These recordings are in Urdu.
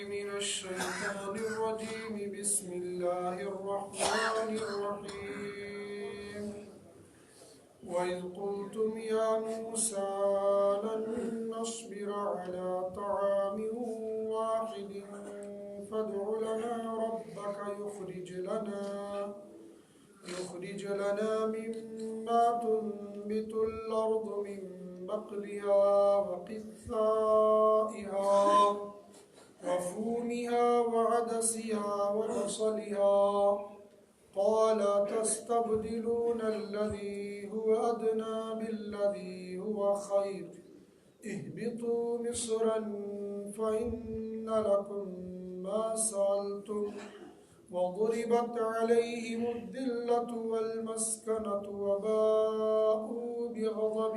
من الشيطان الرجيم بسم الله الرحمن الرحيم وإذ قلتم يا موسى لن نصبر على طعام واحد فادع لنا ربك يخرج لنا مما تنبت الأرض من بقلها وقثائها وفومها وعدسها وبصلها قال تستبدلون الذي هو أدنى بالذي هو خير اهبطوا مصرا فإن لكم ما سألتم وضربت عليهم الذلة والمسكنة وباءوا بغضب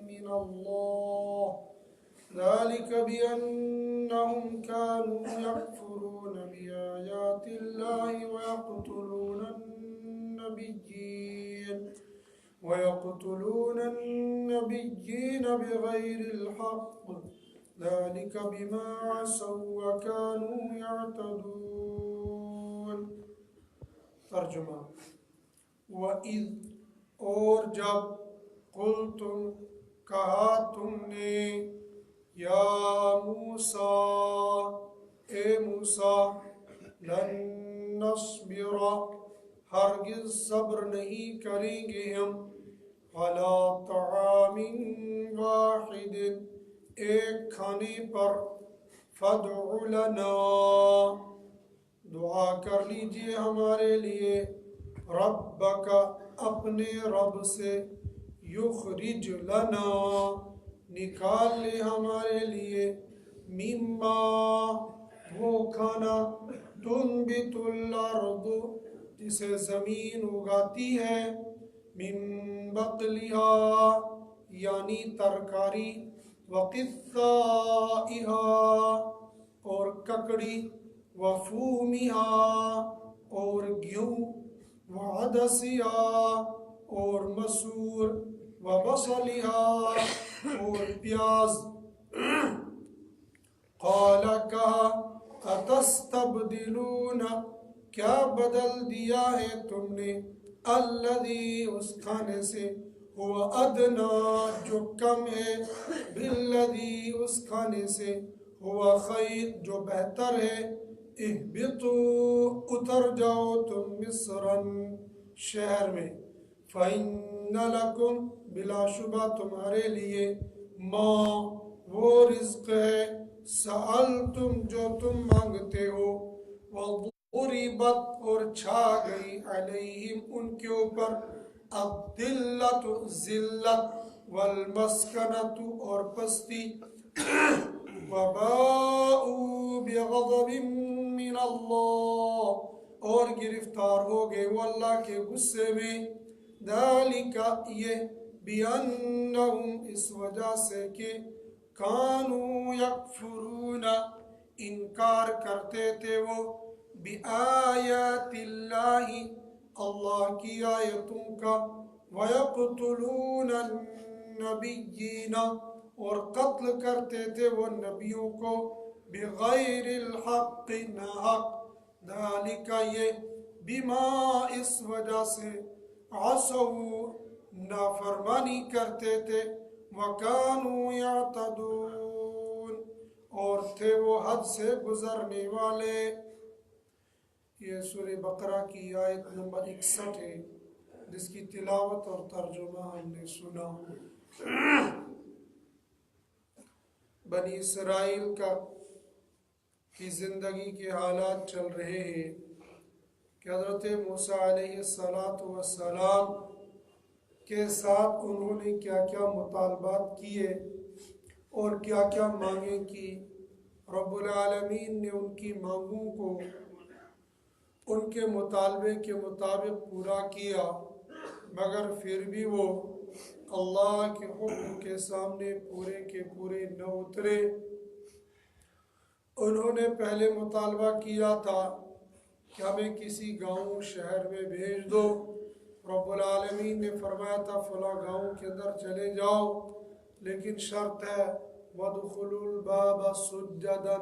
من الله ذلك بأنهم كانوا يكفرون بآيات الله ويقتلون النبيين بغير الحق ذلك بما عصوا وكانوا يعتدون. ترجمہ وَإِذْ اور جب قُلْتُمْ کہا تم نے یا موسیٰ اے موسیٰ لن نصبر ہرگز صبر نہیں کریں گے ہم علی طعام واحد ایک کھانے پر فادع لنا دعا کر لیجئے ہمارے لیے ربک اپنے رب سے یخرج لنا نکال لے ہمارے لیے مما وہ کھانا تنبت الارض جسے زمین اگاتی ہے من بقلها یعنی ترکاری وقثائها اور ککڑی وفومها اور گیہوں وعدسها اور مسور وبصلها اور پیاز قال کہا اتستبدلون کیا بدل دیا ہے تم نے الذی اس کھانے سے ہوا ادنا جو کم ہے بالذی اس کھانے سے ہوا خیر جو بہتر ہے اہبطوا اتر جاؤ تم مصرن شہر میں فإن لکم بلا شبہ تمہارے لیے ما وہ رزق ہے سألتم جو تم مانگتے ہو وضربت اور چھا گئی علیہم ان کے اوپر الذلت ذلت والمسکنت اور پستی وباءوا بغضب من اللہ اور گرفتار ہو گئے وہ اللہ کے غصے میں ذالک یہ بِأَنَّهُمْ اس وجہ سے کہ کانوا یکفرون انکار کرتے تھے وہ بآیات اللہ اللہ کی آیتوں کا وَيَقْتُلُونَ النَّبِيِّينَ اور قتل کرتے تھے وہ نبیوں کو بغیر الحق ناحق ذالک یہ بما اس وجہ سے عصوا نافرمانی کرتے تھے وَكَانُوا يَعْتَدُونَ اور تھے وہ حد سے گزرنے والے. یہ سورہ بقرہ کی آیت نمبر 61 ہے جس کی تلاوت اور ترجمہ ہم نے سنا. بنی اسرائیل کی زندگی کے حالات چل رہے ہیں کہ حضرت موسیٰ علیہ السلام کے ساتھ انہوں نے کیا کیا مطالبات کیے اور کیا کیا مانگیں کی. رب العالمین نے ان کی مانگوں کو ان کے مطالبے کے مطابق پورا کیا مگر پھر بھی وہ اللہ کے حکم کے سامنے پورے کے پورے نہ اترے. انہوں نے پہلے مطالبہ کیا تھا کہ ہمیں کسی گاؤں شہر میں بھیج دو. رب العالمین نے فرمایا تھا فلاں گاؤں کے اندر چلے جاؤ لیکن شرط ہے وَادْخُلُوا الْبَابَ سُجَّدًا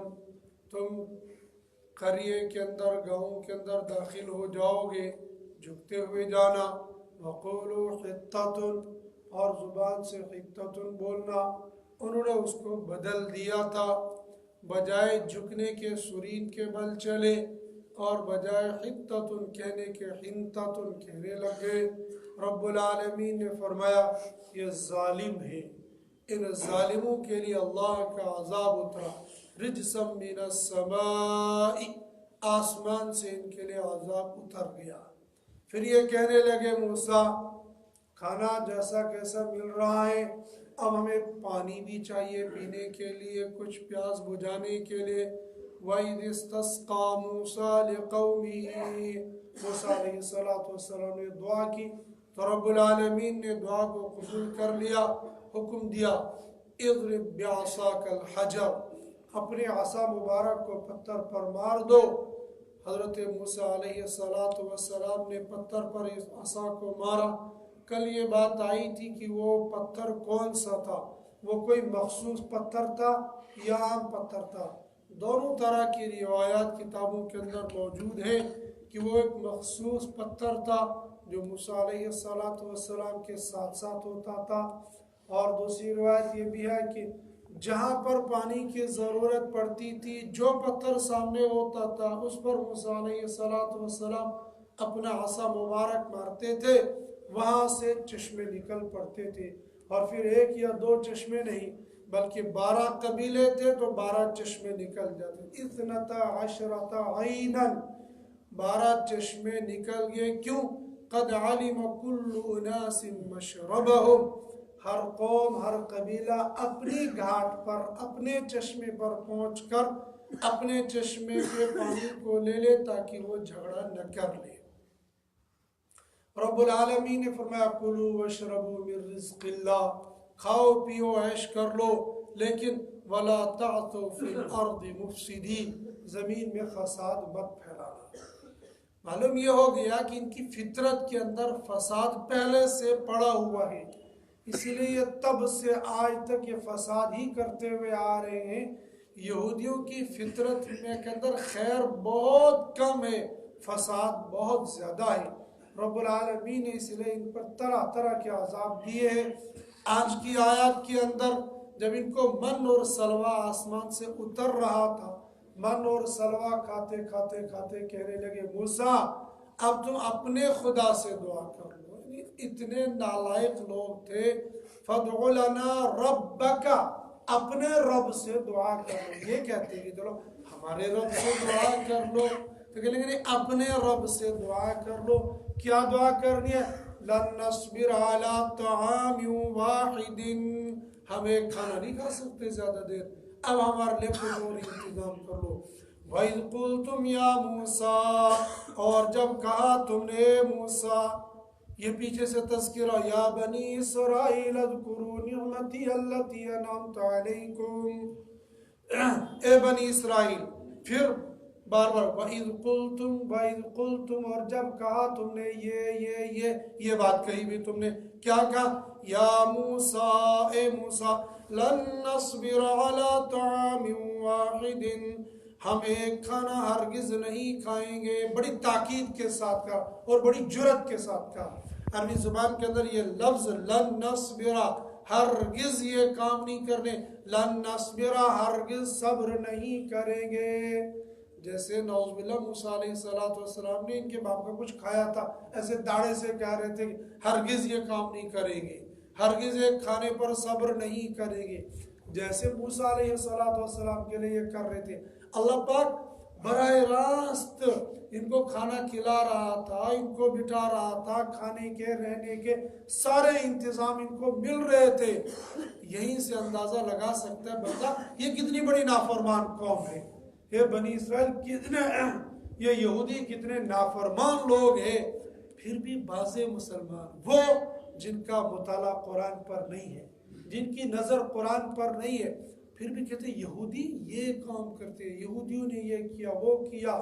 تم قریے کے اندر گاؤں کے اندر داخل ہو جاؤ گے جھکتے ہوئے جانا. وقولوا حطۃ، اور زبان سے حطۃ بولنا. انہوں نے اس کو بدل دیا تھا، بجائے جھکنے کے سرید کے بل چلے اور بجائے حطۃ کہنے کے حنطۃ کہنے لگے. رب العالمین نے فرمایا یہ ظالم ہے، ان ظالموں کے لیے اللہ کا عذاب اترا. رجسا من السماء، آسمان سے ان کے لیے عذاب اتر گیا. پھر یہ کہنے لگے موسیٰ کھانا جیسا کیسا مل رہا ہے، اب ہمیں پانی بھی چاہیے پینے کے لیے، کچھ پیاس بجھانے کے لیے. وَإِذِ اسْتَسْقَىٰ مُوسَىٰ لِقَوْمِهِ، موسیٰ علیہ السلام نے دعا کی تو رب العالمین نے دعا کو قبول کر لیا. حکم دیا اضرب بعصاک الحجر، اپنے عصا مبارک کو پتھر پر مار دو. حضرت موسیٰ علیہ السلام نے پتھر پر اس عصا کو مارا. کل یہ بات آئی تھی کہ وہ پتھر کون سا تھا، وہ کوئی مخصوص پتھر تھا یا عام پتھر تھا. دونوں طرح کی روایات کتابوں کے اندر موجود ہیں کہ وہ ایک مخصوص پتھر تھا جو موسیٰ علیہ السلام کے ساتھ ساتھ ہوتا تھا. اور دوسری روایت یہ بھی ہے کہ جہاں پر پانی کی ضرورت پڑتی تھی جو پتھر سامنے ہوتا تھا اس پر موسیٰ علیہ السلام اپنا عصا مبارک مارتے تھے، وہاں سے چشمے نکل پڑتے تھے. اور پھر ایک یا دو چشمے نہیں بلکہ 12 قبیلے تھے تو 12 چشمے نکل جاتے. 12 عینا، 12 چشمے نکل گئے. کیوں؟ قد علم کل اناس مشربہم، ہر قوم ہر قبیلہ اپنی گھاٹ پر اپنے چشمے پر پہنچ کر اپنے چشمے کے پانی کو لے لے تاکہ وہ جھگڑا نہ کر لے. رب العالمین نے فرمایا کلوا واشربوا من رزق اللہ، کھاؤ پیو عیش کر لو لیکن ولا تعثوا فی الارض مفسدین، زمین میں فساد مت پھیلانا. معلوم یہ ہو گیا کہ ان کی فطرت کے اندر فساد پہلے سے پڑا ہوا ہے، اسی لیے یہ تب سے آج تک یہ فساد ہی کرتے ہوئے آ رہے ہیں. یہودیوں کی فطرت میں کے اندر خیر بہت کم ہے، فساد بہت زیادہ ہے. رب العالمین نے اس لیے ان پر طرح طرح کے عذاب دیے ہیں. آج کی آیات کے اندر جب ان کو من اور سلوہ آسمان سے اتر رہا تھا، من اور سلوہ کھاتے کھاتے کھاتے کہنے لگے موسیٰ اب تم اپنے خدا سے دعا کر لو. اتنے نالائق لوگ تھے. فَادْعُ لَنَا رَبَّكَ، اپنے رب سے دعا کر لو. یہ کہتے ہیں کہ چلو ہمارے رب سے دعا کر لو، تو کہنے لگے اپنے رب سے دعا کر لو. کیا دعا کرنی ہے؟ لَن نَصْبِرَ عَلَىٰ طَعَامٍ وَاحِدٍ، ہم ایک کھانا نہیں کھا سکتے زیادہ دیر، اب ہمارے لیے کوئی اور انتظام کر لو. وَإِذْ قُلْتُمْ يَا مُوسَىٰ، اور جب کہا تم نے موسیٰ، یہ پیچھے سے تذکرہ، یا بنی اسرائیل اذکروا نعمتی التی انعمت علیکم، اے بنی اسرائیل. پھر بار بار وَإِذْ قُلْتُمْ، اور جب کہا تم نے یہ بات کہی بھی تم نے، کیا کہا؟ یا موسیٰ، اے موسیٰ، لن نصبر علی طعام واحد، ہم ایک کھانا ہرگز نہیں کھائیں گے. بڑی تاکید کے ساتھ کہا اور بڑی جرأت کے ساتھ کہا. عربی زبان کے اندر یہ لفظ لن نصبر، ہرگز یہ کام نہیں کرنے، لن نصبر، ہرگز صبر نہیں کریں گے. جیسے نعوذ باللہ موسیٰ علیہ السلام نے ان کے باپ کا کچھ کھایا تھا، ایسے داڑے سے کہہ رہے تھے کہ ہرگز یہ کام نہیں کریں گے، ہرگز ایک کھانے پر صبر نہیں کریں گے. جیسے موسیٰ علیہ السلام کے لیے یہ کر رہے تھے. اللہ پاک براہ راست ان کو کھانا کھلا رہا تھا، ان کو بٹھا رہا تھا، کھانے کے رہنے کے سارے انتظام ان کو مل رہے تھے. یہیں سے اندازہ لگا سکتا ہے بندہ یہ کتنی بڑی نافرمان قوم ہے. یہ بنی اسرائیل کتنے، یہ یہودی کتنے نافرمان لوگ ہیں. پھر بھی بعض مسلمان وہ جن کا مطالعہ قرآن پر نہیں ہے، جن کی نظر قرآن پر نہیں ہے، پھر بھی کہتے ہیں یہودی یہ کام کرتے ہیں، یہودیوں نے یہ کیا وہ کیا.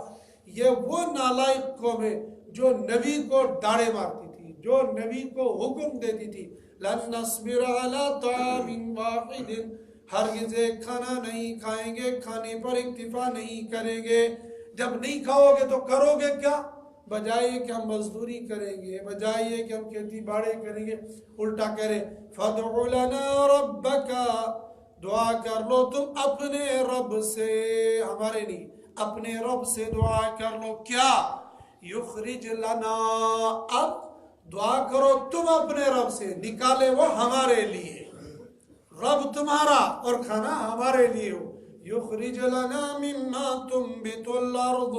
یہ وہ نالائق قوم ہے جو نبی کو ڈاڑے مارتی تھی، جو نبی کو حکم دیتی تھی لن نصبر علی طعام واحد، ہرگز ایک کھانا نہیں کھائیں گے، کھانے پر اکتفا نہیں کریں گے۔ جب نہیں کھاؤ گے تو کرو گے کیا؟ بجائے کہ ہم مزدوری کریں گے، بجائے کہ ہم کھیتی باڑی کریں گے، الٹا کہہ رہے فَادْعُ لَنَا رَبَّكَ، دعا کر لو تم اپنے رب سے، ہمارے نہیں، اپنے رب سے دعا کر لو۔ کیا؟ یخرج لنا، اب دعا کرو تم اپنے رب سے، نکالے وہ ہمارے لیے، رب تمہارا اور کھانا ہمارے لیے ہو۔ یخرج لنا مما تنبت الارض،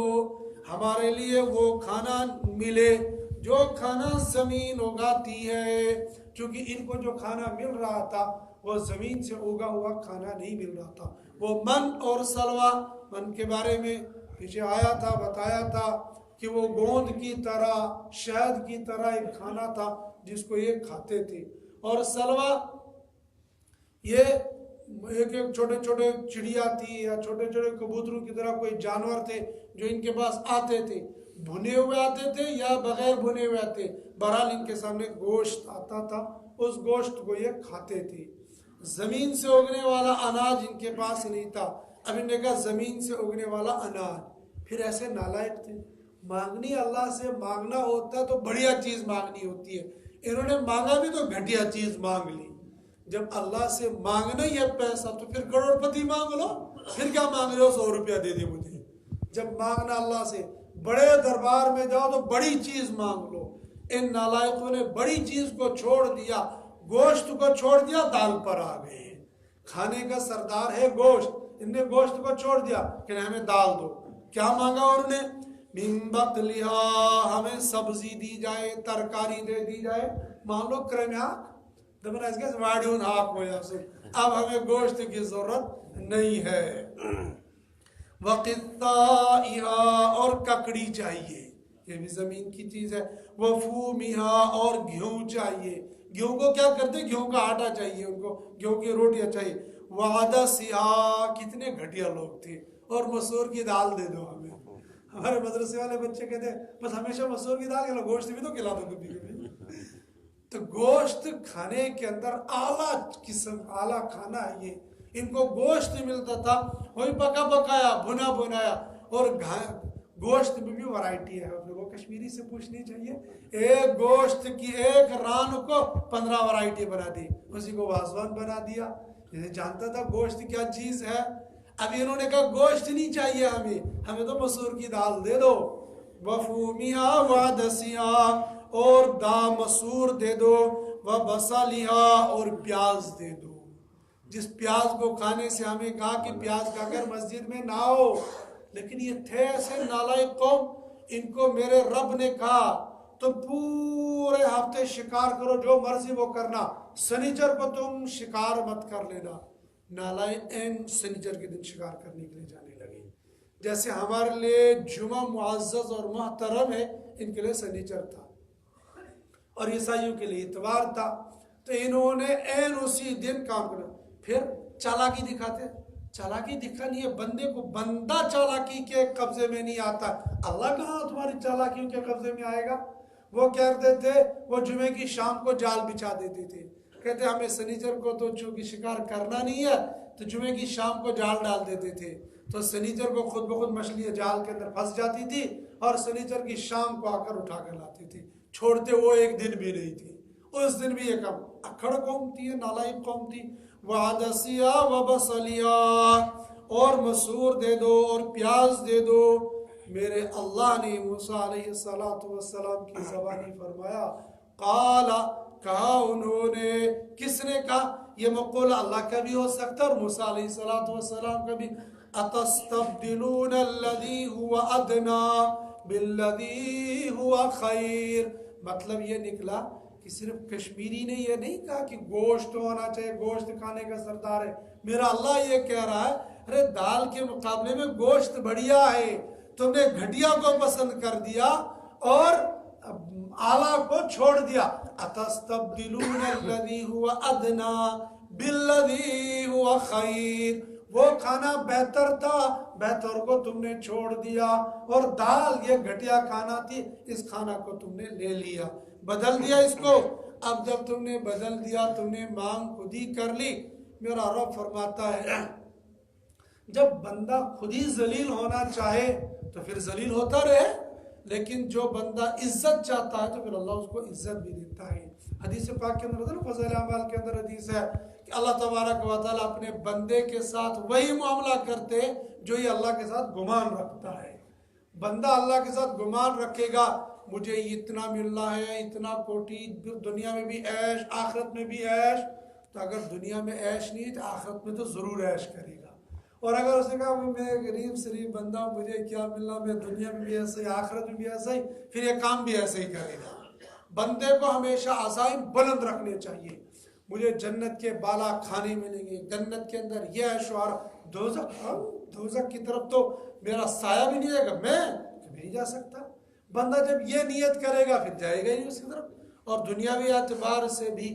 ہمارے لیے وہ کھانا ملے جو کھانا زمین اگاتی ہے، چونکہ ان کو جو کھانا مل رہا تھا وہ زمین سے اگا ہوا کھانا نہیں مل رہا تھا، وہ من اور سلوہ، من کے بارے میں پیچھے آیا تھا، بتایا تھا کہ وہ گوند کی طرح، شہد کی طرح ایک کھانا تھا جس کو یہ کھاتے تھے، اور سلوہ یہ ایک چھوٹے چھوٹے چڑیا تھی یا چھوٹے چھوٹے کبوتروں کی طرح کوئی جانور تھے جو ان کے پاس آتے تھے، بھنے ہوئے آتے تھے یا بغیر بھنے ہوئے آتے، بہرحال ان کے سامنے گوشت آتا تھا، اس گوشت کو یہ کھاتے تھے۔ زمین سے اگنے والا اناج ان کے پاس نہیں تھا، اب ان نے کہا زمین سے اگنے والا اناج، پھر ایسے نالائق تھے، مانگنی اللہ سے مانگنا ہوتا ہے تو بڑھیا چیز مانگنی ہوتی ہے، انہوں نے مانگا بھی تو گھٹیا چیز مانگ لی۔ جب اللہ سے مانگنا ہی ہے پیسہ تو پھر کروڑ پتی مانگ لو، پھر کیا مانگ رہے ہو 100 روپیہ دے دے مجھے۔ جب مانگنا اللہ سے، بڑے دربار میں جاؤ تو بڑی چیز مانگ لو۔ ان نالائقوں نے بڑی چیز کو چھوڑ دیا، گوشت کو چھوڑ دیا، دال پر آ گئے۔ کھانے کا سردار ہے گوشت، ان نے گوشت کو چھوڑ دیا کہ ہمیں دال دو۔ کیا مانگا انہوں نے؟ من بقلها، ہمیں سبزی دی جائے، ترکاری دے دی جائے، مان لو کرمیاک دمن اس گیس واڑیون ہاک ہویا سو، اب ہمیں گوشت کی ضرورت نہیں ہے۔ وَقِثَّائِهَا، اور ککڑی چاہیے، یہ بھی زمین کی چیز ہے۔ وَفُومِهَا، اور گیہوں چاہیے، گیہوں کو کیا کرتے؟ گیہوں کا آٹا چاہیے ان کو، گیہوں کی روٹیاں چاہیے۔ وَعَدَسِهَا، کتنے گھٹیا لوگ تھے، اور مسور کی دال دے دو ہمیں۔ ہمارے مدرسے والے بچے کہتے ہیں بس ہمیشہ مسور کی دال کھلاؤ، گوشت بھی تو کھلا دو کبھی کبھی۔ تو گوشت کھانے کے اندر اعلیٰ قسم، اعلیٰ کھانا ہے یہ، ان کو گوشت ملتا تھا، وہی پکا پکایا، بھنا بنایا، اور گوشت میں بھی ورائٹی ہے، وہ کشمیری سے پوچھنی چاہیے، ایک گوشت کی ایک ران کو 15 ورائٹی بنا دی، اسی کو وازوان بنا دیا۔ یہ جانتا تھا گوشت کیا چیز ہے، ابھی انہوں نے کہا گوشت نہیں چاہیے ہمیں تو مسور کی دال دے دو۔ وَفُومِهَا وَعَدَسِهَا، اور مسور دے دو، وَبَصَلِهَا، اور پیاز دے دو۔ جس پیاز کو کھانے سے ہمیں کہا کہ پیاز کھا کر مسجد میں نہ ہو، لیکن یہ تھے ایسے نالائق قوم، ان کو میرے رب نے کہا تو پورے ہفتے شکار کرو، جو مرضی وہ کرنا، سنیچر کو تم شکار مت کر لینا۔ نالائق سنیچر کے دن شکار کرنے کے لیے جانے لگے، جیسے ہمارے لیے جمعہ معزز اور محترم ہے، ان کے لیے سنیچر تھا، اور عیسائیوں کے لیے اتوار تھا، تو انہوں نے این اسی دن کام کرنا۔ پھر چالاکی دکھاتے، چالاکی دکھانی ہے بندے کو، بندہ چالاکی کے قبضے میں نہیں آتا، اللہ کہاں تمہاری چالاکیوں کے قبضے میں آئے گا۔ وہ کہتے تھے، وہ جمعے کی شام کو جال بچھا دیتے تھے، کہتے ہمیں سنیچر کو تو چونکہ شکار کرنا نہیں ہے تو جمعے کی شام کو جال ڈال دیتے تھے، تو سنیچر کو خود بخود مچھلی جال کے اندر پھنس جاتی تھی، اور سنیچر کی شام کو آ کر اٹھا کر لاتے تھے، چھوڑتے وہ ایک دن بھی نہیں تھی۔ اس دن بھی یہ کم اکھڑ قوم تھی، نالائق قوم تھی۔ وَعَدَسِهَا وَبَصَلِهَا، اور مسور دے دو اور پیاز دے دو۔ میرے اللہ نے موسیٰ علیہ السلام کی زبانی فرمایا، قال، کہا انہوں نے، کس نے کہا؟ یہ مقولہ اللہ کا بھی ہو سکتا اور موسیٰ علیہ السلام کا بھی۔ أَتَسْتَبْدِلُونَ الَّذِي هُوَ أَدْنَى بِالَّذِي هُوَ خَيْرٌ، مطلب یہ نکلا کہ صرف کشمیری نے یہ نہیں کہا کہ گوشت ہونا چاہیے، گوشت کھانے کا سردار ہے، میرا اللہ یہ کہہ رہا ہے ارے دال کے مقابلے میں گوشت بڑھیا ہے، تم نے گھٹیا کو پسند کر دیا اور اعلیٰ کو چھوڑ دیا۔ أَتَسْتَبْدِلُونَ الَّذِي هُوَ أَدْنَى بِالَّذِي هُوَ خَيْرٌ، وہ کھانا بہتر تھا، بہتر کو تم نے چھوڑ دیا، اور دال یہ گھٹیا کھانا تھی، اس کھانا کو تم نے لے لیا، بدل دیا اس کو۔ اب جب تم نے بدل دیا، تم نے مانگ خود ہی کر لی، میرا رب فرماتا ہے جب بندہ خود ہی ذلیل ہونا چاہے تو پھر ذلیل ہوتا رہے، لیکن جو بندہ عزت چاہتا ہے تو پھر اللہ اس کو عزت بھی دیتا ہے۔ حدیث پاک کے اندر فضائل اعمال کے اندر حدیث ہے کہ اللہ تبارک و تعالیٰ اپنے بندے کے ساتھ وہی معاملہ کرتے جو یہ اللہ کے ساتھ گمان رکھتا ہے۔ بندہ اللہ کے ساتھ گمان رکھے گا مجھے اتنا ملنا ہے، اتنا کوٹی، دنیا میں بھی عیش آخرت میں بھی عیش، تو اگر دنیا میں عیش نہیں تو آخرت میں تو ضرور عیش کرے گا۔ اور اگر اس نے کہا میں غریب شریف بندہ ہوں، مجھے کیا ملنا، میں دنیا میں بھی ایسے ہی آخرت میں بھی ایسا ہی، پھر یہ کام بھی ایسے ہی کرے گا۔ بندے کو ہمیشہ عزائم بلند رکھنے چاہیے، مجھے جنت کے بالا کھانے ملیں گے، جنت کے اندر یہ عیش و آرام، دوزخ کی طرف تو میرا سایہ بھی نہیں رہے گا، میں کبھی نہیں جا سکتا۔ بندہ جب یہ نیت کرے گا پھر جائے گا ہی اس کی طرف۔ اور دنیاوی اعتبار سے بھی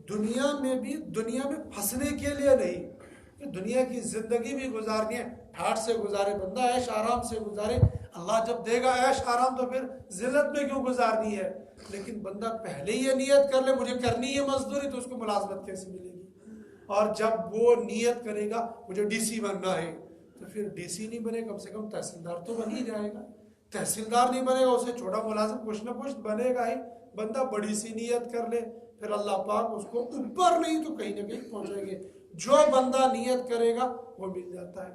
دنیا میں پھنسنے کے لیے نہیں، دنیا کی زندگی بھی گزارنی ہے، ٹھاٹ سے گزارے بندہ، عیش آرام سے گزارے۔ اللہ جب دے گا عیش آرام تو پھر ذلت میں کیوں گزارنی ہے؟ لیکن بندہ پہلے یہ نیت کر لے مجھے کرنی ہے مزدوری، تو اس کو ملازمت کیسے ملے گی؟ اور جب وہ نیت کرے گا مجھے ڈی سی بننا ہے، تو پھر ڈی سی نہیں بنے، کم سے کم تحصیلدار تو بن ہی جائے گا۔ تحصیلدار نہیں بنے گا، اسے چھوٹا ملازم کچھ نہ کچھ بنے گا ہی۔ بندہ بڑی سی نیت کر لے، پھر اللہ پاک اس کو اوپر نہیں تو کہیں نہ کہیں پہنچائیں گے۔ جو بندہ نیت کرے گا وہ مل جاتا ہے۔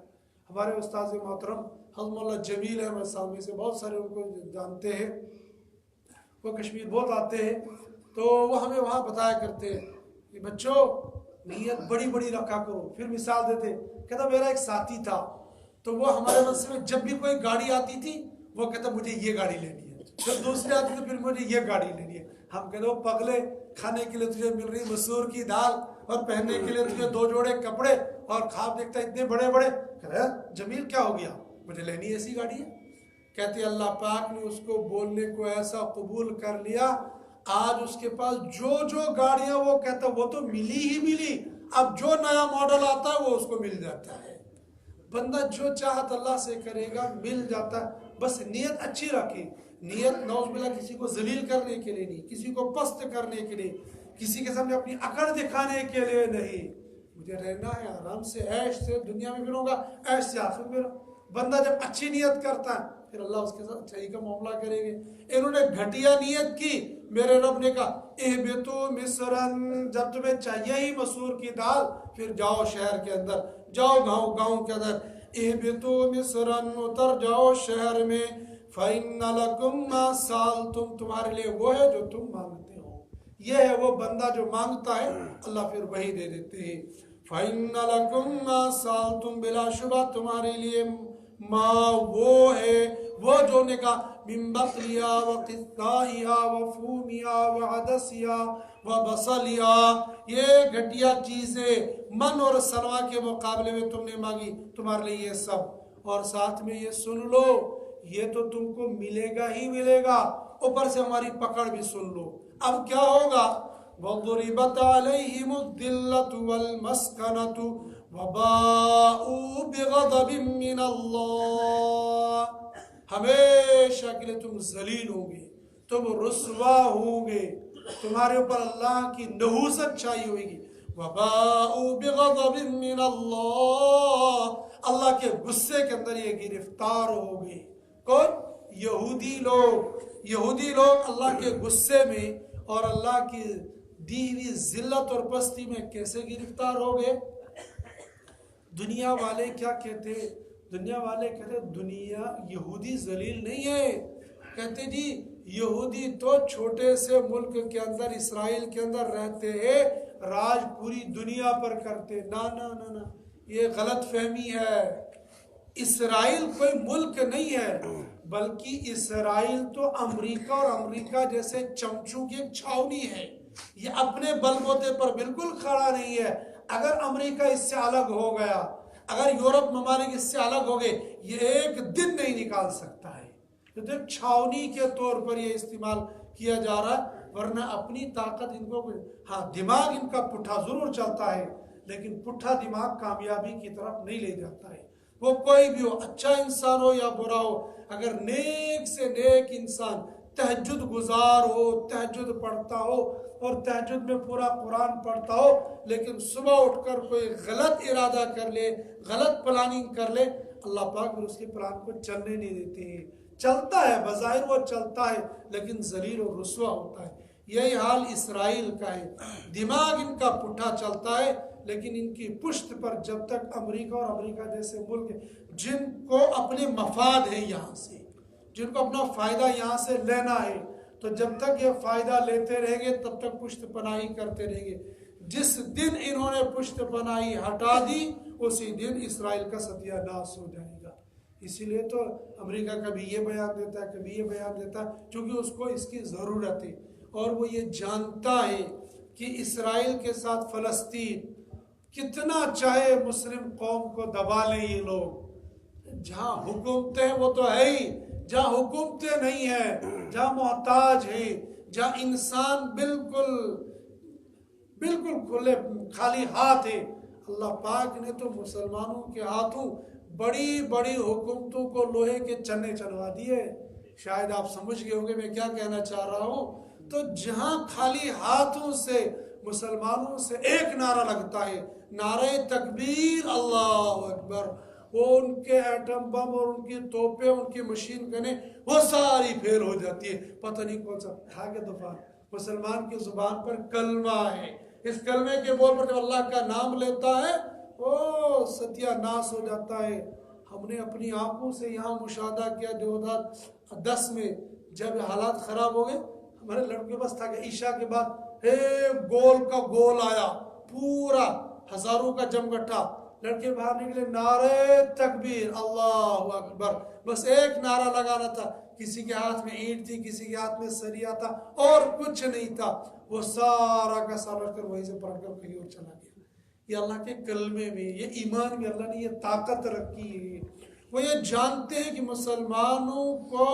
ہمارے استاذ محترم حضرت مولانا جمیل احمد سامی سے بہت سارے ان کو جانتے ہیں، وہ کشمیر بہت آتے ہیں، تو وہ ہمیں وہاں بتایا کرتے ہیں کہ بچوں نیت بڑی بڑی رکھا کرو۔ پھر مثال دیتے، کہتا میرا ایک ساتھی تھا تو وہ ہمارے مدرسے میں جب بھی کوئی گاڑی آتی تھی وہ کہتا مجھے یہ گاڑی لینی ہے، پھر دوسرے آتی تھی پھر مجھے یہ گاڑی لینی ہے۔ ہم کہتے وہ پگلے، کھانے کے لیے تجھے مل رہی مسور کی دال اور پہننے کے لیے تجھے 2 جوڑے کپڑے اور خواب دیکھتا اتنے بڑے بڑے، کہتا ہے جمیل کیا ہو گیا، مجھے لینی ایسی گاڑی ہے۔ کہتے اللہ پاک نے اس کو بولنے کو ایسا قبول کر لیا، آج اس کے پاس جو گاڑیاں وہ کہتا وہ تو ملی ہی ملی، اب جو نیا ماڈل آتا ہے وہ اس کو مل جاتا ہے۔ بندہ جو چاہت اللہ سے کرے گا مل جاتا ہے، بس نیت اچھی رکھے۔ نیت نعوذ باللہ کسی کو ذلیل کرنے کے لیے نہیں، کسی کو پست کرنے کے لیے، کسی کے سامنے اپنی اکڑ دکھانے کے لیے نہیں۔ مجھے رہنا ہے آرام سے، عیش سے دنیا میں پھروں گا، عیش سے آخرت میں رہوں۔ بندہ جب اچھی نیت کرتا ہے پھر اللہ اس کے ساتھ اچھائی کا معاملہ کرے گے۔ انہوں نے گھٹیا نیت کی، میرے رب نے کہا اہبطوا مصرن، جب تمہیں چاہیے ہی مسور کی دال پھر جاؤ شہر کے اندر، جاؤ گاؤں کے اندر، اہبطوا مصرن، اتر جاؤ شہر میں، فَإِنَّ لَكُمْ مَا سَأَلْتُمْ، تمہارے لیے وہ ہے جو تم مانگتے ہو۔ یہ ہے وہ بندہ جو مانگتا ہے اللہ پھر وہی دے دیتے ہیں۔ فَإِنَّ لَكُمْ مَا سَأَلْتُمْ، بلا شبہ تمہارے لیے ماں وہ ہے، وہ جو نے کہا من بقلیا وقثائیا وفومیا وعدسیا وبصلیا، یہ گھٹیا چیزیں من اور سلوا کے مقابلے میں تم نے مانگی، تمہارے لیے یہ سب، اور ساتھ میں یہ سن لو یہ تو تم کو ملے گا ہی ملے گا، اوپر سے ہماری پکڑ بھی سن لو۔ اب کیا ہوگا؟ وَضُرِبَتْ عَلَيْهِمُ الذِّلَّةُ وَالْمَسْكَنَةُ وَبَاءُوا بِغَضَبٍ مِّنَ اللَّهِ، ہمیشہ کے لیے تم ذلیل ہوں گے، تم رسوا ہوں گے، تمہارے اوپر اللہ کی نحوست چھائی ہوئے گی۔ وَبَاءُوا بِغَضَبٍ مِّنَ اللَّهِ، اللہ کے غصے کے اندر یہ گرفتار ہو گئے۔ کون؟ یہودی لوگ اللہ کے غصے میں اور اللہ کی دی ہوئی ذلت اور پستی میں کیسے گرفتار ہو گئے؟ دنیا والے کیا کہتے؟ دنیا والے کہتے دنیا یہودی ذلیل نہیں ہے، کہتے جی یہودی تو چھوٹے سے ملک کے اندر اسرائیل کے اندر رہتے ہیں، راج پوری دنیا پر کرتے۔ نا، یہ غلط فہمی ہے۔ اسرائیل کوئی ملک نہیں ہے، بلکہ اسرائیل تو امریکہ اور امریکہ جیسے چمچوں کی ایک چھاؤنی ہے، یہ اپنے بل بوتے پر بالکل کھڑا نہیں ہے۔ اگر امریکہ اس سے الگ ہو گیا، اگر یورپ ممالک اس سے الگ ہو گئے، یہ ایک دن نہیں نکال سکتا ہے۔ تو ایک چھاؤنی کے طور پر یہ استعمال کیا جا رہا ہے، ورنہ اپنی طاقت ان کو، ہاں دماغ ان کا پٹھا ضرور چلتا ہے، لیکن پٹھا دماغ کامیابی کی طرف نہیں لے جاتا ہے۔ وہ کوئی بھی ہو، اچھا انسان ہو یا برا ہو، اگر نیک سے نیک انسان تہجد گزار ہو، تہجد پڑھتا ہو اور تہجد میں پورا قرآن پڑھتا ہو، لیکن صبح اٹھ کر کوئی غلط ارادہ کر لے، غلط پلاننگ کر لے، اللہ پاک پھر اس کے پلان کو چلنے نہیں دیتے ہیں۔ چلتا ہے، بظاہر وہ چلتا ہے لیکن ذلیل و رسوا ہوتا ہے۔ یہی حال اسرائیل کا ہے، دماغ ان کا پٹھا چلتا ہے لیکن ان کی پشت پر جب تک امریکہ اور امریکہ جیسے ملک جن کو اپنے مفاد ہے، یہاں سے جن کو اپنا فائدہ یہاں سے لینا ہے، تو جب تک یہ فائدہ لیتے رہیں گے تب تک پشت پناہی کرتے رہیں گے۔ جس دن انہوں نے پشت پناہی ہٹا دی اسی دن اسرائیل کا ستیہ ناش ہو جائے گا۔ اسی لیے تو امریکہ کبھی یہ بیان دیتا ہے، کبھی یہ بیان دیتا ہے، چونکہ اس کو اس کی ضرورت ہے اور وہ یہ جانتا ہے کہ اسرائیل کے ساتھ فلسطین کتنا چاہے مسلم قوم کو دبا لیں یہ لوگ، جہاں حکومتیں وہ تو ہے ہی، جہاں حکومتیں نہیں ہیں، جہاں محتاج ہے، جہاں انسان بالکل کھلے خالی ہاتھ ہے، اللہ پاک نے تو مسلمانوں کے ہاتھوں بڑی بڑی حکومتوں کو لوہے کے چنے چلوا دیے۔ شاید آپ سمجھ گئے ہوں گے میں کیا کہنا چاہ رہا ہوں۔ تو جہاں خالی ہاتھوں سے مسلمانوں سے ایک نعرہ لگتا ہے، نعرہ تکبیر، اللہ اکبر، وہ ان کے ایٹم بم اور ان کی توپیں، ان کی مشین گنیں وہ ساری فیل ہو جاتی ہے۔ پتہ نہیں کون سا اٹھا کے دفعہ مسلمان کی زبان پر کلمہ ہے، اس کلمے کے بول پر جب اللہ کا نام لیتا ہے وہ ستیہ ناش ہو جاتا ہے۔ ہم نے اپنی آنکھوں سے یہاں مشاہدہ کیا 2010 میں جب حالات خراب ہو گئے، ہمارے لڑکے بس تھا کہ عشاء کے بعد گول کا گول آیا، پورا ہزاروں کا جمگٹھا، لڑکے باہر نکلے، نعرہ تکبیر، اللہ اکبر، بس ایک نعرہ لگانا تھا۔ کسی کے ہاتھ میں اینٹ تھی، کسی کے ہاتھ میں سریا تھا اور کچھ نہیں تھا، وہ سارا کا سارا کر وہیں سے پڑھ کر کہیں اور چلا گیا۔ یہ اللہ کے کلمے میں، یہ ایمان میں اللہ نے یہ طاقت رکھی ہے۔ وہ یہ جانتے ہیں کہ مسلمانوں کو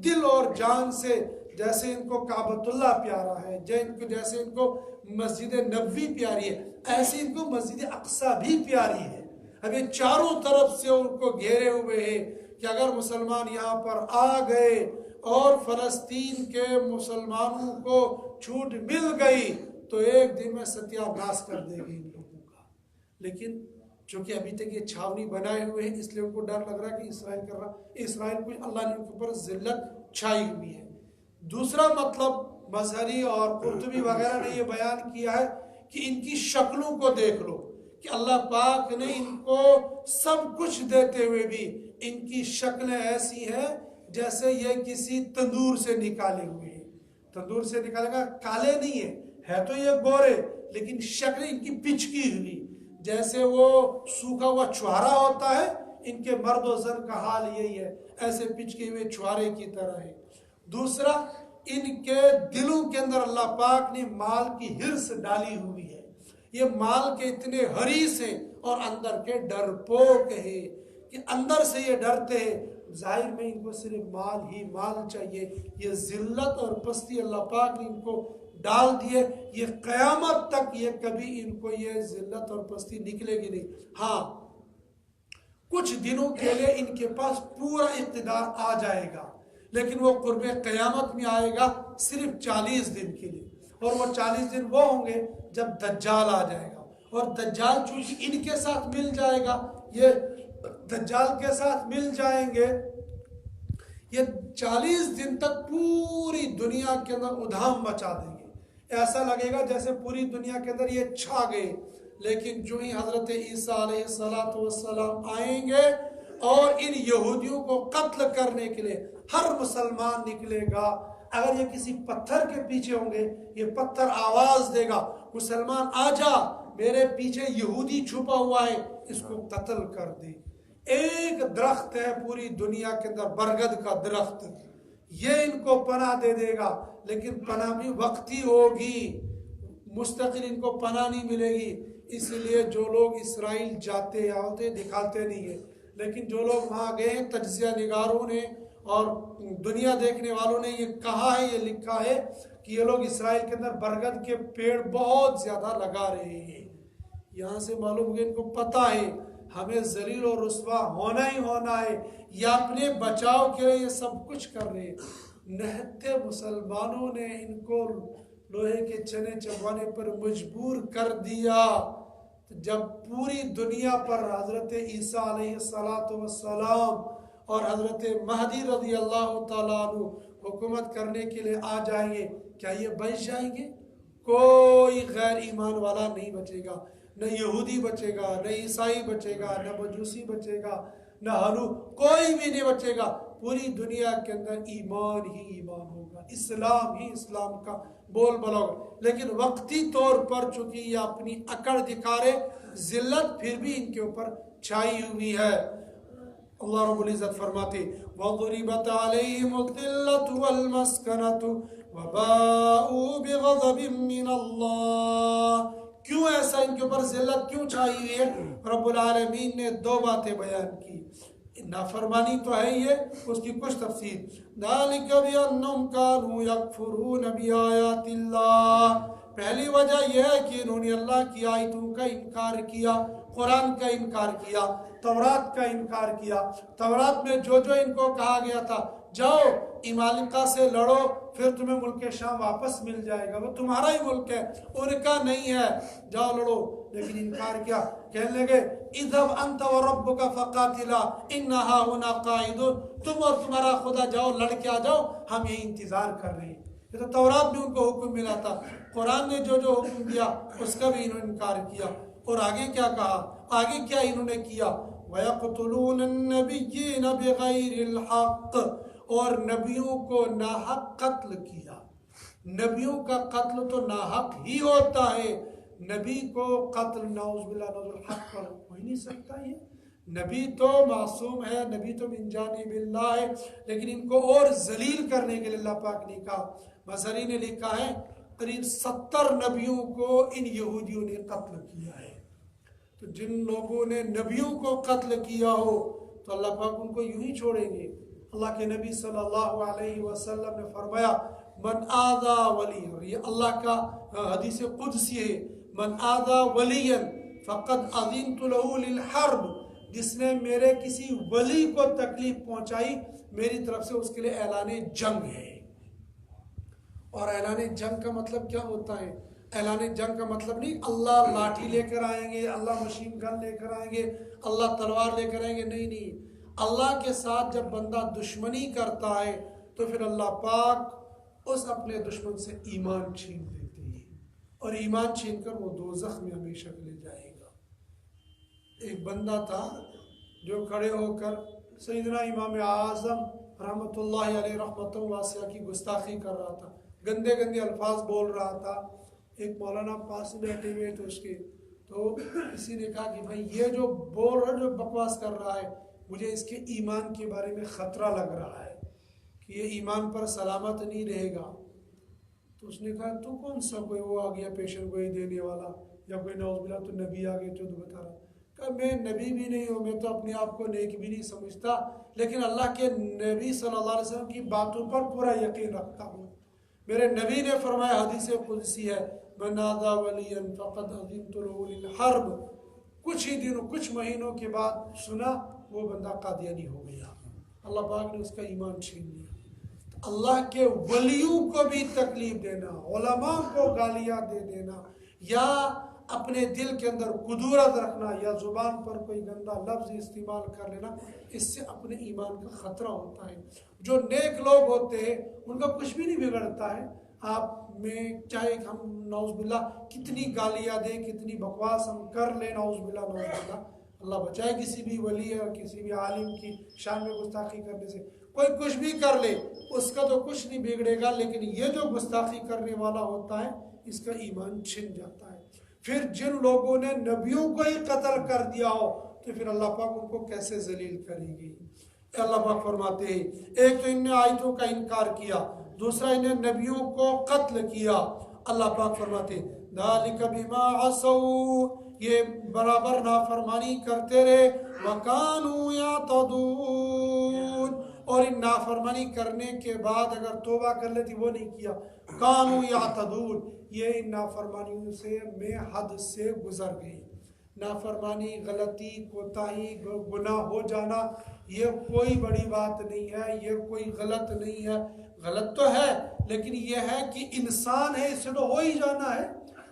دل اور جان سے، جیسے ان کو کعبۃ اللہ پیارا ہے، جیسے ان کو مسجد نبوی پیاری ہے، ایسے ان کو مسجد اقصیٰ بھی پیاری ہے۔ اب یہ چاروں طرف سے ان کو گھیرے ہوئے ہیں کہ اگر مسلمان یہاں پر آ گئے اور فلسطین کے مسلمانوں کو چھوٹ مل گئی تو ایک دن میں ستیہ ناش کر دے گی ان لوگوں کا۔ لیکن چونکہ ابھی تک یہ چھاونی بنائے ہوئے ہیں، اس لیے ان کو ڈر لگ رہا ہے کہ اسرائیل کو اللہ نے ان کے اوپر ذلت چھائی ہوئی ہے۔ دوسرا مطلب مظہری اور قرطبی وغیرہ نے یہ بیان کیا ہے کہ ان کی شکلوں کو دیکھ لو کہ اللہ پاک نے ان کو سب کچھ دیتے ہوئے بھی ان کی شکلیں ایسی ہیں جیسے یہ کسی تندور سے نکالے ہوئے ہیں۔ تندور سے نکالے گا، کالے نہیں ہے تو یہ گورے، لیکن شکل ان کی پچکی ہوئی، جیسے وہ سوکھا ہوا چھوارا ہوتا ہے، ان کے مرد و زن کا حال یہی ہے، ایسے پچکے ہوئے چھوارے کی طرح ہے۔ دوسرا، ان کے دلوں کے اندر اللہ پاک نے مال کی ہرس ڈالی ہوئی ہے، یہ مال کے اتنے حریص ہیں اور اندر کے ڈرپوک ہیں کہ اندر سے یہ ڈرتے ہیں، ظاہر میں ان کو صرف مال ہی مال چاہیے۔ یہ ذلت اور پستی اللہ پاک نے ان کو ڈال دیے، یہ قیامت تک یہ کبھی ان کو یہ ذلت اور پستی نکلے گی نہیں۔ ہاں کچھ دنوں کے لیے ان کے پاس پورا اقتدار آ جائے گا، لیکن وہ قرب قیامت میں آئے گا صرف 40 دن کے لیے، اور وہ 40 دن وہ ہوں گے جب دجال آ جائے گا، اور دجال چونکہ ان کے ساتھ مل جائے گا، یہ دجال کے ساتھ مل جائیں گے، یہ 40 دن تک پوری دنیا کے اندر ادھام مچا دیں گے، ایسا لگے گا جیسے پوری دنیا کے اندر یہ چھا گئے۔ لیکن جو ہی حضرت عیسیٰ علیہ السلام آئیں گے اور ان یہودیوں کو قتل کرنے کے لیے ہر مسلمان نکلے گا، اگر یہ کسی پتھر کے پیچھے ہوں گے یہ پتھر آواز دے گا، مسلمان آ جا، میرے پیچھے یہودی چھپا ہوا ہے، اس کو قتل کر دے۔ ایک درخت ہے پوری دنیا کے اندر، برگد کا درخت، یہ ان کو پناہ دے دے گا، لیکن پناہ بھی وقتی ہوگی، مستقل ان کو پناہ نہیں ملے گی۔ اس لیے جو لوگ اسرائیل جاتے آتے دکھاتے نہیں ہیں، لیکن جو لوگ وہاں گئے ہیں، تجزیہ نگاروں نے اور دنیا دیکھنے والوں نے یہ کہا ہے، یہ لکھا ہے کہ یہ لوگ اسرائیل کے اندر برگد کے پیڑ بہت زیادہ لگا رہے ہیں۔ یہاں سے معلوم ہو کہ ان کو پتہ ہے ہمیں ذلیل و رسوا ہونا ہی ہونا ہے، یا اپنے بچاؤ کے لیے یہ سب کچھ کر رہے ہیں۔ نہتے مسلمانوں نے ان کو لوہے کے چنے چبانے پر مجبور کر دیا، جب پوری دنیا پر حضرت عیسیٰ علیہ السلام اور حضرت مہدی رضی اللہ تعالیٰ عنہ حکومت کرنے کے لیے آ جائیں گے، کیا یہ بچ جائیں گے؟ کوئی غیر ایمان والا نہیں بچے گا، نہ یہودی بچے گا، نہ عیسائی بچے گا، نہ مجوسی بچے گا، نہ ہنو، کوئی بھی نہیں بچے گا۔ پوری دنیا کے اندر ایمان ہی ایمان ہوگا، اسلام ہی اسلام کا بول بالا ہوگا۔ لیکن وقتی طور پر چونکہ یہ اپنی اکڑ دکھا رہے، ذلت پھر بھی ان کے اوپر چھائی ہوئی ہے۔ اللہ رب العزت فرماتے وَضُرِبَتْ عَلَيْهِمُ الذِّلَّةُ وَالْمَسْكَنَةُ وَبَاءُوا بِغَضَبٍ مِّنَ اللَّهِ۔ کیوں ایسا ان کے اوپر ذلت کیوں چھائی ہوئی ہے؟ رب العالمین نے دو باتیں بیان کی، نافرمانی تو ہے یہ، اس کی کچھ تفسیر۔ ذَلِكَ بِأَنَّهُمْ كَانُوا يَكْفُرُونَ بِآيَاتِ اللَّهِ، پہلی وجہ یہ ہے کہ انہوں نے اللہ کی آیتوں کا انکار کیا، قرآن کا انکار کیا، تورات کا انکار کیا۔ تورات میں جو جو ان کو کہا گیا تھا جاؤ عمالقہ سے لڑو پھر تمہیں ملک شام واپس مل جائے گا، وہ تمہارا ہی ملک ہے، ان کا نہیں ہے، جاؤ لڑو، لیکن انکار کیا۔ کہنے لگے اذهب انت وربك فقاتلا انها هنا قاعدون، تم اور تمہارا خدا جاؤ لڑ کے آ جاؤ، ہم یہی انتظار کر رہے ہیں۔ یہ تو تورات میں ان کو حکم ملا تھا، قرآن نے جو جو حکم دیا اس کا بھی انہوں نے انکار کیا۔ اور آگے کیا کہا، آگے کیا انہوں نے کیا، وَيَقْتُلُونَ النَّبِيِّينَ بِغَيْرِ الْحَقِّ، اور نبیوں کو ناحق قتل کیا۔ نبیوں کا قتل تو ناحق ہی ہوتا ہے، نبی کو قتل نعوذ باللہ نعوذ الحق پر ہو ہی نہیں سکتا۔ یہ نبی تو معصوم ہے، نبی تو من جانب اللہ ہے، لیکن ان کو اور ذلیل کرنے کے لیے اللہ پاک نے کہا۔ مظہری نے لکھا ہے قریب 70 نبیوں کو ان یہودیوں نے قتل کیا ہے۔ تو جن لوگوں نے نبیوں کو قتل کیا ہو تو اللہ پاک ان کو یوں ہی چھوڑیں گے؟ اللہ کے نبی صلی اللہ علیہ وسلم نے فرمایا من آذا ولی، اور یہ اللہ کا حدیث قدسی ہے، من آذا ولیا فقد اذنت له للحرب، جس نے میرے کسی ولی کو تکلیف پہنچائی میری طرف سے اس کے لیے اعلان جنگ ہے۔ اور اعلان جنگ کا مطلب کیا ہوتا ہے؟ اعلان جنگ کا مطلب نہیں اللہ لاٹھی لے کر آئیں گے، اللہ مشین گن لے کر آئیں گے، اللہ تلوار لے کر آئیں گے، نہیں نہیں۔ اللہ کے ساتھ جب بندہ دشمنی کرتا ہے تو پھر اللہ پاک اس اپنے دشمن سے ایمان چھین لیتے ہیں، اور ایمان چھین کر وہ دوزخ میں ہمیشہ کے لیے جائے گا۔ ایک بندہ تھا جو کھڑے ہو کر سیدنا امام اعظم رحمۃ اللہ علیہ رحمۃ واسعہ کی گستاخی کر رہا تھا، گندے گندے الفاظ بول رہا تھا۔ ایک مولانا پاس بیٹھے ہوئے تھے اس کے، تو کسی نے کہا کہ بھائی یہ جو بول رہا ہے، جو بکواس کر رہا ہے، مجھے اس کے ایمان کے بارے میں خطرہ لگ رہا ہے کہ یہ ایمان پر سلامت نہیں رہے گا۔ تو اس نے کہا تو کون سا کوئی وہ آ گیا پیشن گوئی دینے والا یا کوئی نعوذ باللہ تو نبی آ گئے تو بتا رہا؟ کہا میں نبی بھی نہیں ہوں، میں تو اپنے آپ کو نیک بھی نہیں سمجھتا، لیکن اللہ کے نبی صلی اللہ علیہ وسلم کی باتوں پر پورا یقین رکھتا ہوں۔ میرے نبی نے فرمایا، حدیث قدسی ہے، من آذا ولیا فقد اذنت له للحرب۔ کچھ ہی دنوں، کچھ مہینوں کے بعد سنا وہ بندہ قادیانی ہو گیا، اللہ پاک نے اس کا ایمان چھین لیا۔ اللہ کے ولیوں کو بھی تکلیف دینا، علماء کو گالیاں دے دینا، یا اپنے دل کے اندر قدورت رکھنا، یا زبان پر کوئی گندا لفظ استعمال کر لینا، اس سے اپنے ایمان کا خطرہ ہوتا ہے۔ جو نیک لوگ ہوتے ہیں ان کا کچھ بھی نہیں بگڑتا ہے، آپ میں چاہے ہم نعوذ باللہ کتنی گالیاں دیں، کتنی بکواس ہم کر لیں، نعوذ باللہ نعوذ باللہ، اللہ بچائے کسی بھی ولی اور کسی بھی عالم کی شان میں گستاخی کرنے سے۔ کوئی کچھ بھی کر لے اس کا تو کچھ نہیں بگڑے گا، لیکن یہ جو گستاخی کرنے والا ہوتا ہے اس کا ایمان چھن جاتا ہے۔ پھر جن لوگوں نے نبیوں کو ہی قتل کر دیا ہو تو پھر اللہ پاک ان کو کیسے ذلیل کرے گی؟ اللہ پاک فرماتے ہیں ایک تو ان نے آیتوں کا انکار کیا، دوسرا انہیں نبیوں کو قتل کیا۔ اللہ پاک فرماتے ہیں ذالک بما عصوا، یہ برابر نافرمانی کرتے رہے، وکانوا یعتدون، اور ان نافرمانی کرنے کے بعد اگر توبہ کر لیتی وہ نہیں کیا، کانوا یعتدون، یہ ان نافرمانیوں سے میں حد سے گزر گئی۔ نافرمانی، غلطی، کوتاہی، گناہ ہو جانا یہ کوئی بڑی بات نہیں ہے، یہ کوئی غلط نہیں ہے۔ غلط تو ہے لیکن یہ ہے کہ انسان ہے، اس سے تو ہو ہی جانا ہے۔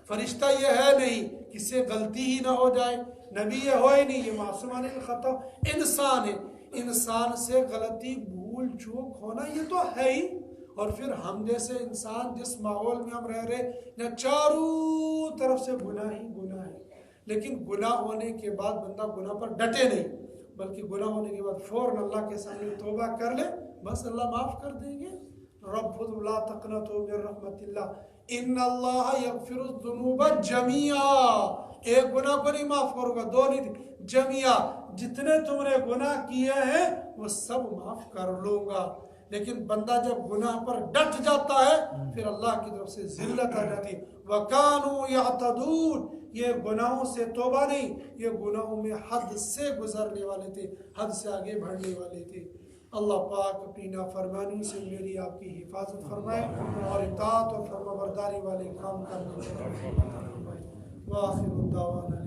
فرشتہ یہ ہے نہیں کہ اس سے غلطی ہی نہ ہو جائے، نبی یہ ہو ہی نہیں، یہ معصوم عن الخطا انسان ہے۔ انسان سے غلطی، بھول چوک ہونا یہ تو ہے ہی۔ اور پھر ہم جیسے انسان جس ماحول میں ہم رہ رہے نہ، چاروں طرف سے گناہ ہی گناہ ہے۔ لیکن گناہ ہونے کے بعد بندہ گناہ پر ڈٹے نہیں، بلکہ گناہ ہونے کے بعد فوراً اللہ کے سامنے توبہ کر لے، بس اللہ معاف کر دیں گے۔ رب لا تقنطوا من رحمت اللہ ان اللہ یغفر الذنوب جميعا۔ ایک گناہ کو نہیں معاف کروں گا، دو نہیں، جميعا، جتنے تم نے گناہ کیے ہیں وہ سب معاف کر لوں گا۔ لیکن بندہ جب گناہ پر ڈٹ جاتا ہے پھر اللہ کی طرف سے ذلت آ جاتی ہے۔ وَكَانُوا يَعْتَدُونَ، یہ گناہوں سے توبہ نہیں، یہ گناہوں میں حد سے گزرنے والے تھے، حد سے آگے بڑھنے والے تھے۔ اللہ پاک اپنی نافرمانی سے میری آپ کی حفاظت فرمائے اور اطاعت اور فرمانبرداری والے کام کرنے کی توفیق عطا فرمائے۔ وآخر دعوانا